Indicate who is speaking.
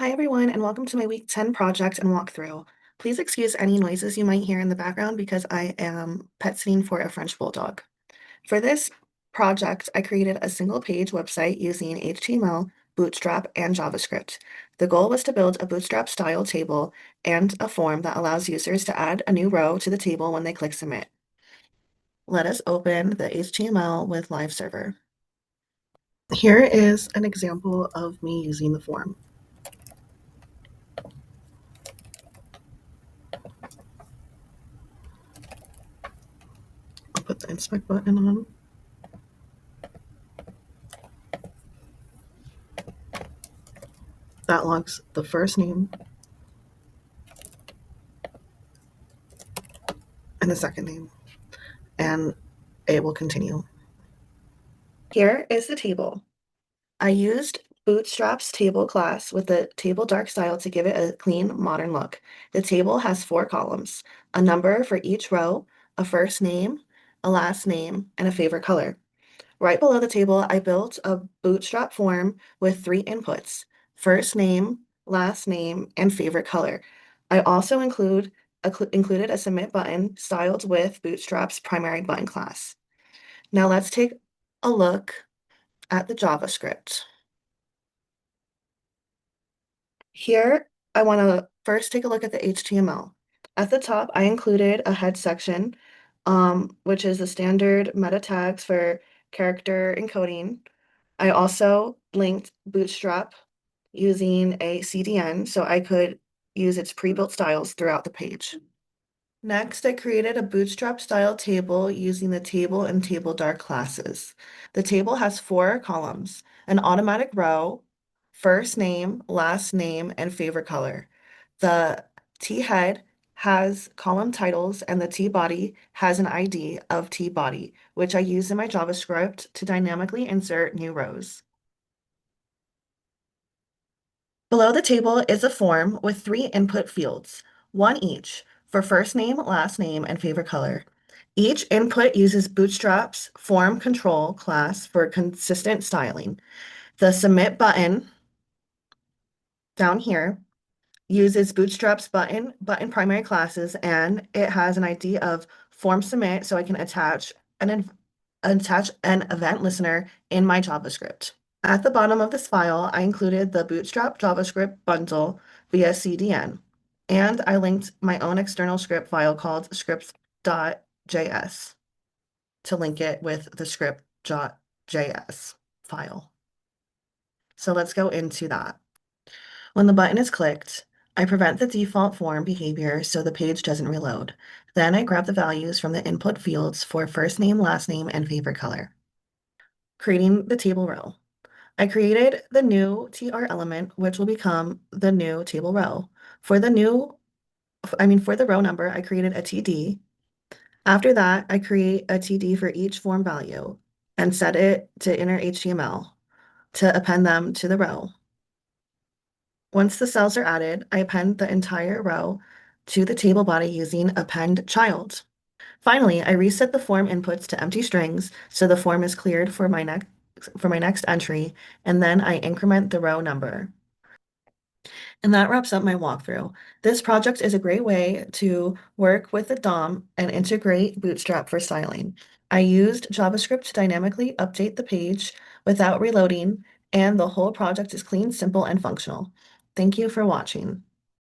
Speaker 1: Hi everyone, and welcome to my week 10 project and walkthrough. Please excuse any noises you might hear in the background because I am pet sitting for a French bulldog. For this project, I created a single page website using HTML, Bootstrap, and JavaScript. The goal was to build a Bootstrap style table and a form that allows users to add a new row to the table when they click submit. Let us open the HTML with Live Server. Here is an example of me using the form. I'll put the inspect button on. That logs the first name and the second name, and it will continue. Here is the table. I used Bootstrap's table class with the table dark style to give it a clean, modern look. The table has 4 columns, a number for each row, a first name, a last name, and a favorite color. Right below the table, I built a Bootstrap form with 3 inputs, first name, last name, and favorite color. I also included a submit button styled with Bootstrap's primary button class. Now let's take a look at the JavaScript. Here, I want to first take a look at the HTML. At the top, I included a head section, which is the standard meta tags for character encoding. I also linked Bootstrap using a CDN so I could use its pre-built styles throughout the page. Next, I created a Bootstrap style table using the table and table dark classes. The table has 4 columns, an automatic row, first name, last name, and favorite color. The T head has column titles and the T body has an ID of T body, which I use in my JavaScript to dynamically insert new rows. Below the table is a form with 3 input fields, one each, for first name, last name, and favorite color. Each input uses Bootstrap's form control class for consistent styling. The submit button down here uses Bootstrap's button primary classes, and it has an ID of form submit so I can attach an event listener in my JavaScript. At the bottom of this file, I included the Bootstrap JavaScript bundle via CDN, and I linked my own external script file called scripts.js to link it with the script.js file. So let's go into that. When the button is clicked, I prevent the default form behavior so the page doesn't reload. Then I grab the values from the input fields for first name, last name, and favorite color. Creating the table row. I created the new TR element, which will become the new table row. For the row number, I created a TD. After that, I create a TD for each form value and set it to inner HTML to append them to the row. Once the cells are added, I append the entire row to the table body using append child. Finally, I reset the form inputs to empty strings so the form is cleared for my next entry, and then I increment the row number. And that wraps up my walkthrough. This project is a great way to work with the DOM and integrate Bootstrap for styling. I used JavaScript to dynamically update the page without reloading, and the whole project is clean, simple, and functional. Thank you for watching.